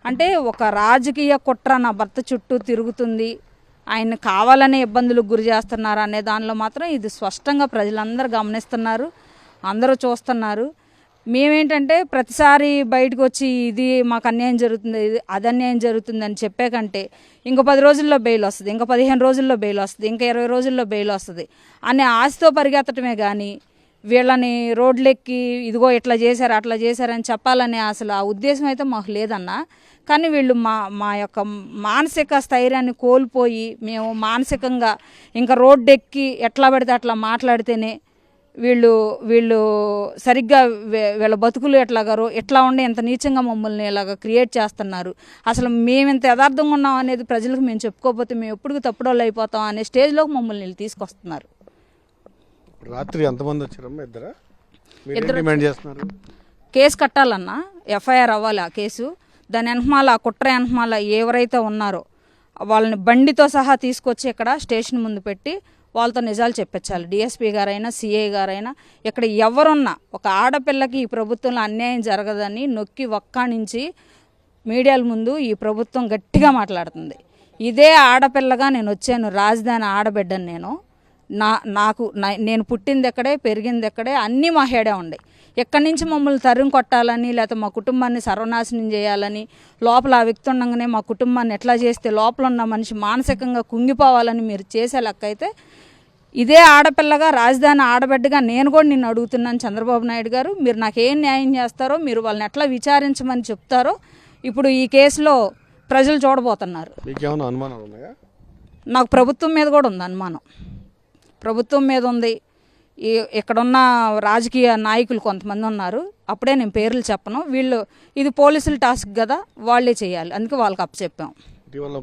అంటే ఒక రాజకీయ కుట్ర నా భర్త చుట్టూ తిరుగుతుంది, ఆయన కావాలనే ఇబ్బందులకు గురి చేస్తున్నారు అనే దానిలో మాత్రం ఇది స్పష్టంగా ప్రజలందరూ గమనిస్తున్నారు, అందరూ చూస్తున్నారు. మేమేంటంటే ప్రతిసారి బయటకు వచ్చి ఇది మాకు అన్యాయం జరుగుతుంది, ఇది అది అన్యాయం జరుగుతుంది అని చెప్పే కంటే ఇంకో 10 రోజుల్లో బెయిల్ వస్తుంది, ఇంకా 15 రోజుల్లో బెయిల్ వస్తుంది, ఇంకా 20 రోజుల్లో బెయిల్ వస్తుంది అనే ఆశతో పరిగెత్తటమే కానీ వీళ్ళని రోడ్లెక్కి ఇదిగో ఇట్లా చేశారు అట్లా చేశారని చెప్పాలనే అసలు ఆ ఉద్దేశం అయితే మాకు లేదన్నా. కానీ వీళ్ళు మా యొక్క మానసిక స్థైర్యాన్ని కోల్పోయి మేము మానసికంగా ఇంకా రోడ్డెక్కి ఎట్లా పడితే అట్లా మాట్లాడితేనే వీళ్ళు సరిగ్గా వీళ్ళ బతుకులు ఎట్లా ఉండి ఎంత నీచంగా మమ్మల్ని ఇలాగ క్రియేట్ చేస్తున్నారు. అసలు మేము ఇంత యథార్థంగా ఉన్నాం అనేది ప్రజలకు మేము చెప్పుకోకపోతే మేము ఎప్పుడు తప్పుడోళ్ళు అయిపోతాం అనే స్టేజ్లోకి మమ్మల్ని వీళ్ళు తీసుకొస్తున్నారు. రాత్రి ఎంతమంది వచ్చారమ్మా? ఇద్దరు డిమాండ్ చేస్తున్నారు. కేసు కట్టాలన్నా, ఎఫ్ఐఆర్ అవ్వాలి ఆ కేసు. దాని వెనకమాల ఆ కుట్ర వెనకమాల ఎవరైతే ఉన్నారో వాళ్ళని బండితో సహా తీసుకొచ్చి ఇక్కడ స్టేషన్ ముందు పెట్టి వాళ్ళతో నిజాలు చెప్పించాలి. డిఎస్పీ గారైనా సిఐ గారైనా ఇక్కడ ఎవరున్నా ఒక ఆడపిల్లకి ఈ ప్రభుత్వంలో అన్యాయం జరగదని నొక్కి వక్కాణించి మీడియాల ముందు ఈ ప్రభుత్వం గట్టిగా మాట్లాడుతుంది. ఇదే ఆడపిల్లగా నేను వచ్చాను, రాజధాని ఆడబిడ్డను నేను పుట్టింది ఎక్కడే, పెరిగింది ఎక్కడే, అన్నీ మా హేడే ఉన్నాయి. ఎక్కడి నుంచి మమ్మల్ని తరిమి కొట్టాలని లేకపోతే మా కుటుంబాన్ని సర్వనాశనం చేయాలని, లోపల ఆ వ్యక్తి ఉండగానే మా కుటుంబాన్ని ఎట్లా చేస్తే లోపల ఉన్న మనిషి మానసికంగా కుంగిపోవాలని మీరు చేసే లెక్క అయితే ఇదే ఆడపిల్లగా రాజధాని ఆడబిడ్డగా నేను కూడా నిన్ను అడుగుతున్నాను చంద్రబాబు నాయుడు గారు, మీరు నాకేం న్యాయం చేస్తారో, మీరు వాళ్ళని ఎట్లా విచారించమని చెప్తారో ఇప్పుడు ఈ కేసులో ప్రజలు చూడబోతున్నారు. మీకేమైనా అనుమానాలు ఉన్నాయా? నాకు ప్రభుత్వం మీద కూడా ఉంది అనుమానం, ప్రభుత్వం మీద ఉంది. ఇక్కడున్న రాజకీయ నాయకులు కొంతమంది ఉన్నారు, అప్పుడే నేను పేర్లు చెప్పను. ఇది పోలీసుల టాస్క్ కదా, వాళ్ళే చేయాలి, అందుకే వాళ్ళకి అప్పచెప్పాం. ఇటీవల